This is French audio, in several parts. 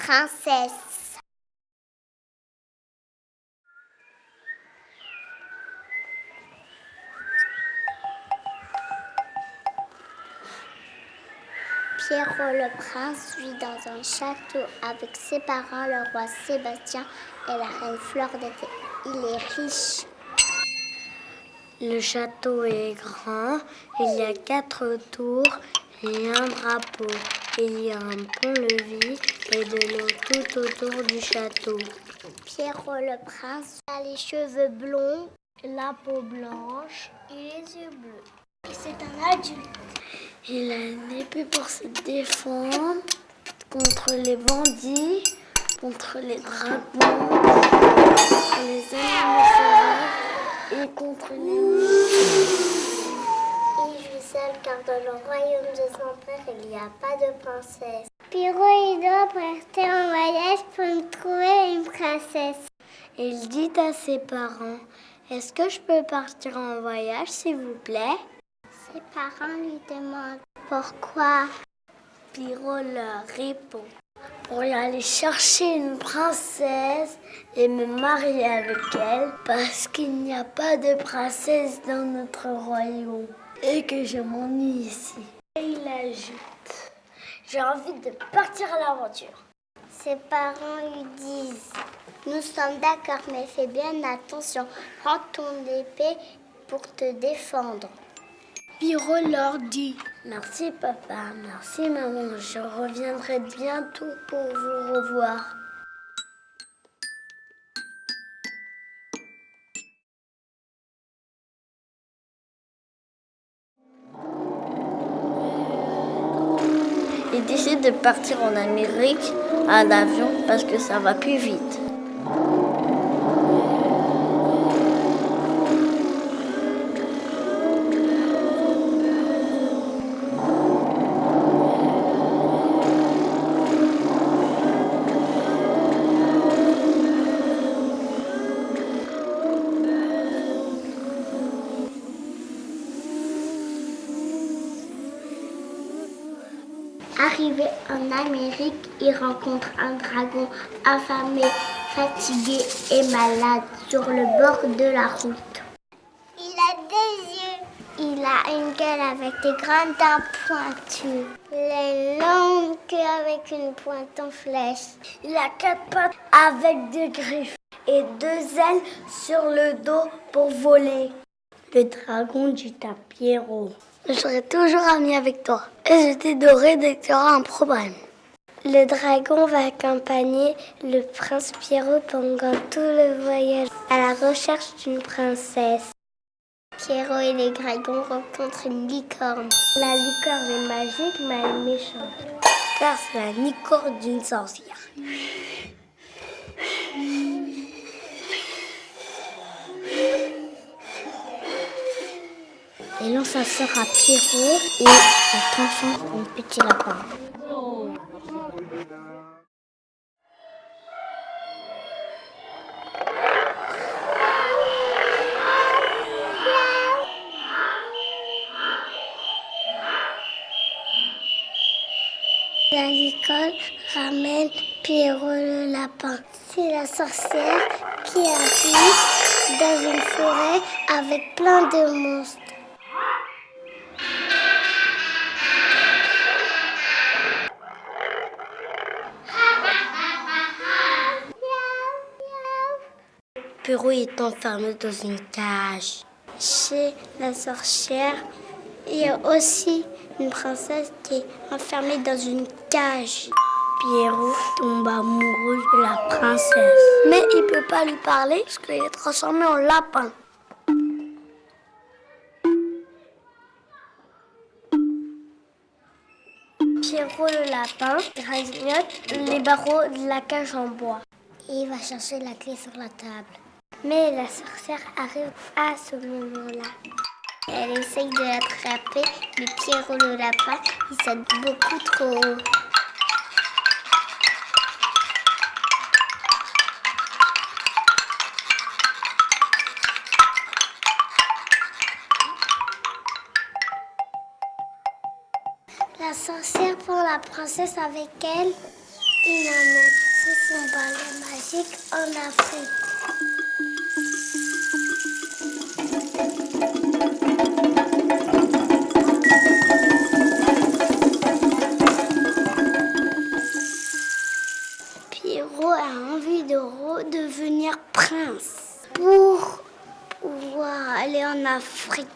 princesse. Pierrot le prince vit dans un château avec ses parents, le roi Sébastien et la reine Fleur d'été. Il est riche. Le château est grand, il y a 4 tours et un drapeau. Il y a un pont-levis et de l'eau tout autour du château. Pierrot le prince a les cheveux blonds, la peau blanche et les yeux bleus. Et c'est un adulte. Il a une épée pour se défendre contre les bandits, contre les dragons, contre les animaux sauvages et contre les loups. Il vit seul car dans le royaume de son père, il n'y a pas de princesse. Pierrot, il doit partir en voyage pour trouver une princesse. Il dit à ses parents, « Est-ce que je peux partir en voyage, s'il vous plaît ?» Ses parents lui demandent pourquoi. Pierrot leur répond, « Pour y aller chercher une princesse et me marier avec elle, parce qu'il n'y a pas de princesse dans notre royaume et que je m'ennuie ici. » Et il ajoute, « J'ai envie de partir à l'aventure. » Ses parents lui disent, « Nous sommes d'accord, mais fais bien attention. Prends ton épée pour te défendre. » Pierrot leur dit, « Merci papa, merci maman, je reviendrai bientôt pour vous revoir. » Il décide de partir en Amérique à l'avion parce que ça va plus vite. Arrivé en Amérique, il rencontre un dragon affamé, fatigué et malade sur le bord de la route. Il a des yeux. Il a une gueule avec des grandes dents pointues. Les longues queues avec une pointe en flèche. Il a 4 pattes avec des griffes et 2 ailes sur le dos pour voler. Le dragon dit à Pierrot, « Je serai toujours ami avec toi et je t'aiderai dès que tu auras un problème. » Le dragon va accompagner le prince Pierrot pendant tout le voyage à la recherche d'une princesse. Pierrot et les dragons rencontrent une licorne. La licorne est magique mais elle est méchante, car c'est la licorne d'une sorcière. Elle lance sa sœur à Pierrot et elle transforme en petit lapin. La licorne ramène Pierrot le lapin. C'est la sorcière qui arrive dans une forêt avec plein de monstres. Pierrot est enfermé dans une cage. Chez la sorcière, il y a aussi une princesse qui est enfermée dans une cage. Pierrot tombe amoureux de la princesse. Mais il ne peut pas lui parler parce qu'il est transformé en lapin. Pierrot le lapin grignote les barreaux de la cage en bois. Et il va chercher la clé sur la table. Mais la sorcière arrive à ce moment-là. Elle essaye de l'attraper, mais Pierrot le lapin, il saute beaucoup trop haut. La sorcière prend la princesse avec elle Il emmène sous son balai magique en Afrique. Pierrot a envie de redevenir prince pour pouvoir aller en Afrique.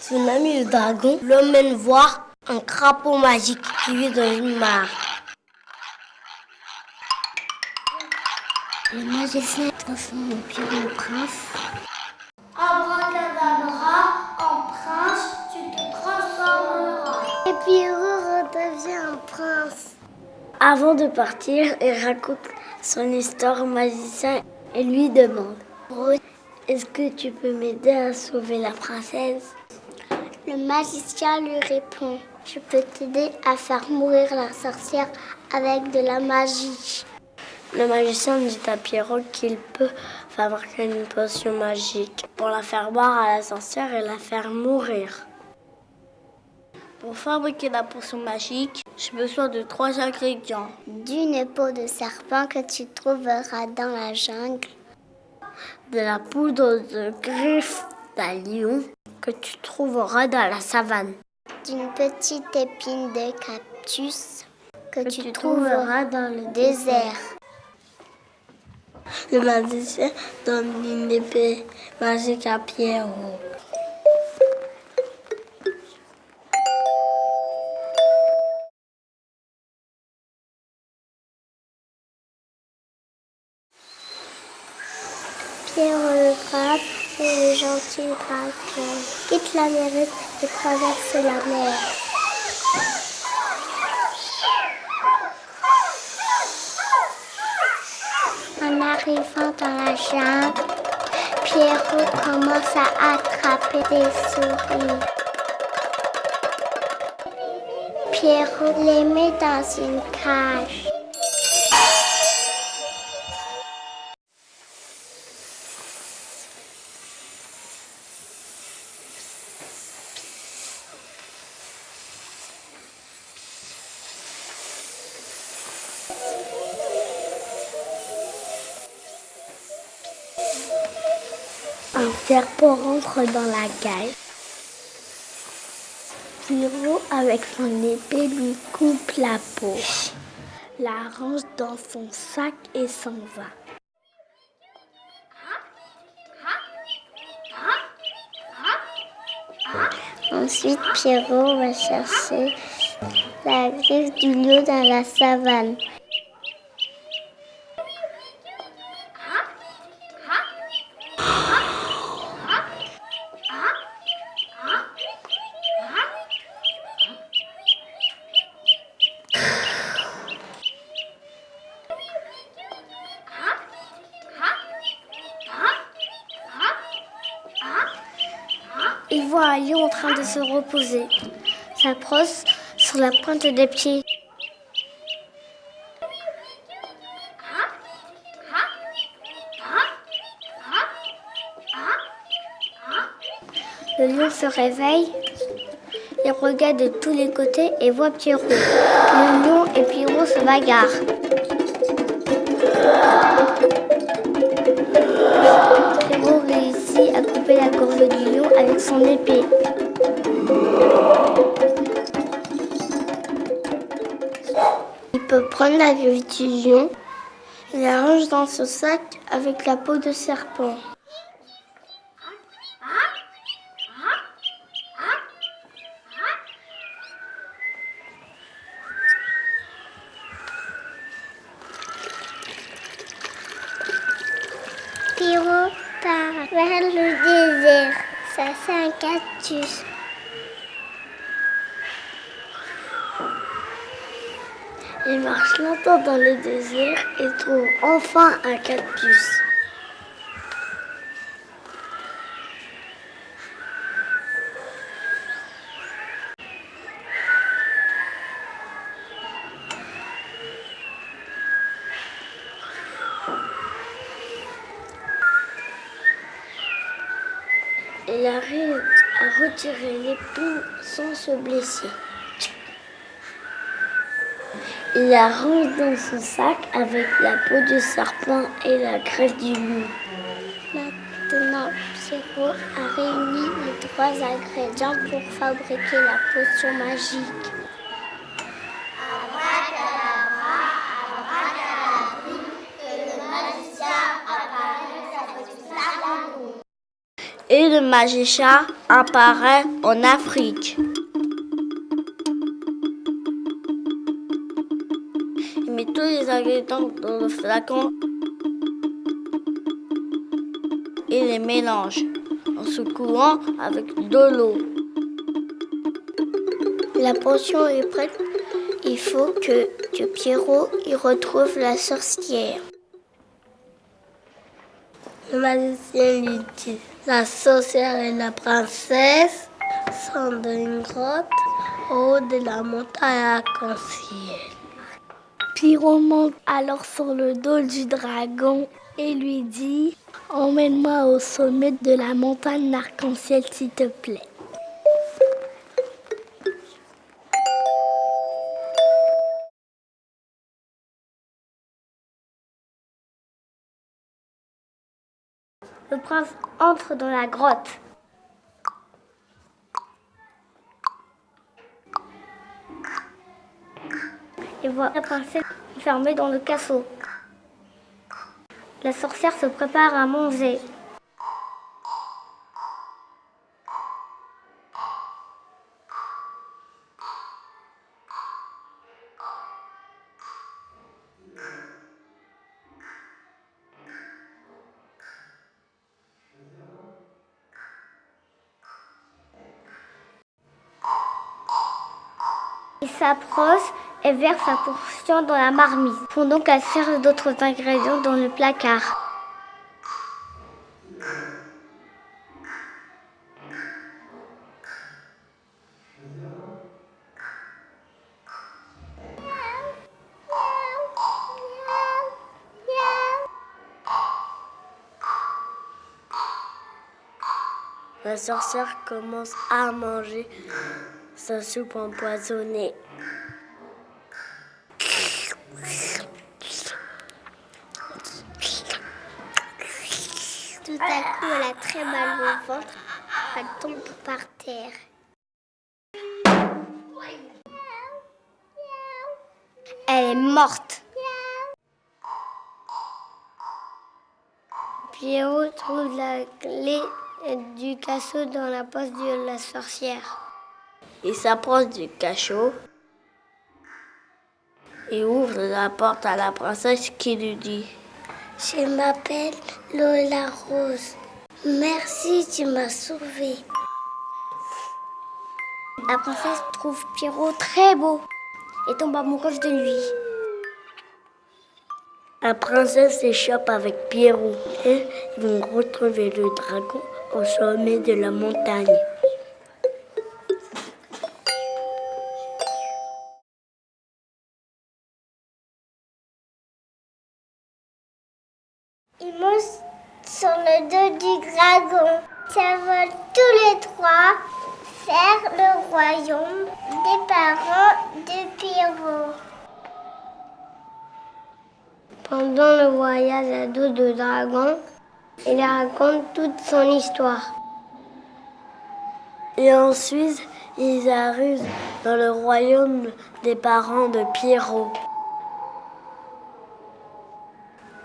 Son ami le dragon l'emmène voir un crapaud magique qui vit dans une mare. Le magicien transforme Pierrot en prince. Abracadabra, en prince, tu te transformeras. Et Pierrot redevient un prince. Avant de partir, il raconte son histoire au magicien et lui demande « Est-ce que tu peux m'aider à sauver la princesse ?» Le magicien lui répond « Je peux t'aider à faire mourir la sorcière avec de la magie. » Le magicien dit à Pierrot qu'il peut fabriquer une potion magique pour la faire boire à la sorcière et la faire mourir. Pour fabriquer la potion magique, j'ai besoin de 3 ingrédients. D'une peau de serpent que tu trouveras dans la jungle. De la poudre de griffe d'un lion que tu trouveras dans la savane. D'une petite épine de cactus que tu trouveras dans le désert. Le magicien donne une épée magique à Pierrot. Pierrot le crabe et le gentil dragon quittent l'Amérique et traversent la mer. En arrivant dans la jungle, Pierrot commence à attraper des souris. Pierrot les met dans une cage. Un serpent rentre dans la cage. Pierrot, avec son épée, lui coupe la peau, la range dans son sac et s'en va. Ensuite, Pierrot va chercher la griffe du lion dans la savane. Il voit un lion en train de se reposer. S'approche sur la pointe des pieds. Le lion se réveille, il regarde de tous les côtés et voit Pierrot. Le lion et Pierrot se bagarrent. Pierrot réussit à couper la gorge du lion avec son épée. Il peut prendre la griffe du lion et la range dans son sac avec la peau de serpent. Pierrot part vers le désert. Ça, c'est un cactus. Il marche longtemps dans le désert et trouve enfin un cactus. Il arrive à retirer l'épine sans se blesser. Il la range dans son sac avec la peau du serpent et la greffe du loup. Maintenant, Pierrot a réuni les 3 ingrédients pour fabriquer la potion magique. Et le magicien apparaît en Afrique. Il met tous les ingrédients dans le flacon et les mélange en secouant avec de l'eau. La potion est prête. Il faut que Pierrot y retrouve la sorcière. Le magicien lui dit: la sorcière et la princesse sont dans une grotte au haut de la montagne arc-en-ciel. Pierrot monte alors sur le dos du dragon et lui dit: emmène-moi au sommet de la montagne arc-en-ciel, s'il te plaît. Le prince entre dans la grotte. Il voit la princesse enfermée dans le casseau. La sorcière se prépare à manger. Il s'approche et verse sa portion dans la marmite, pendant qu'elle cherche d'autres ingrédients dans le placard. La sorcière commence à manger sa soupe empoisonnée. Tout à coup, elle a très mal au ventre. Elle tombe par terre. Elle est morte. Pierrot trouve la clé du cachot dans la poche de la sorcière. Il s'approche du cachot et ouvre la porte à la princesse qui lui dit: Je m'appelle Lola Rose. Merci, tu m'as sauvée. La princesse trouve Pierrot très beau et tombe amoureuse de lui. La princesse s'échappe avec Pierrot et ils vont retrouver le dragon au sommet de la montagne. Ils montent sur le dos du dragon. Ça va tous les 3 faire le royaume des parents de Pierrot. Pendant le voyage à dos de dragon, il raconte toute son histoire. Et ensuite, ils arrivent dans le royaume des parents de Pierrot.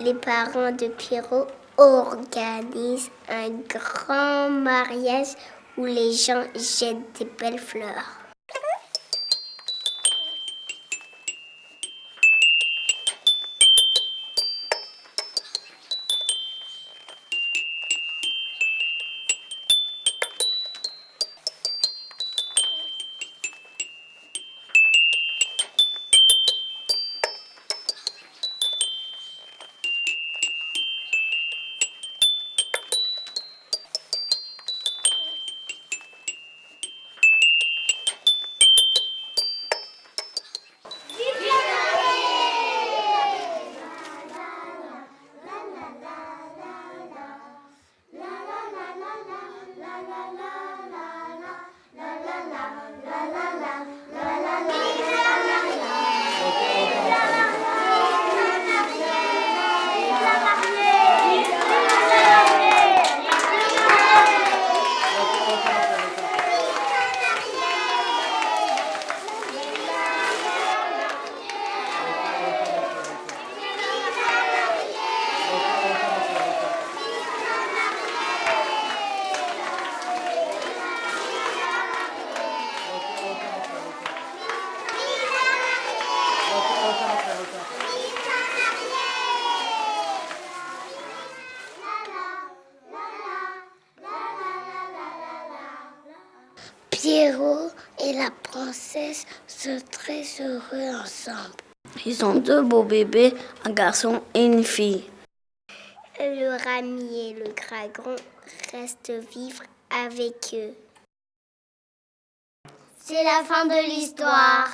Les parents de Pierrot organisent un grand mariage où les gens jettent des belles fleurs. sont très heureux ensemble. Ils ont 2 beaux bébés, un garçon et une fille. Le ramier et le dragon restent vivre avec eux. C'est la fin de l'histoire.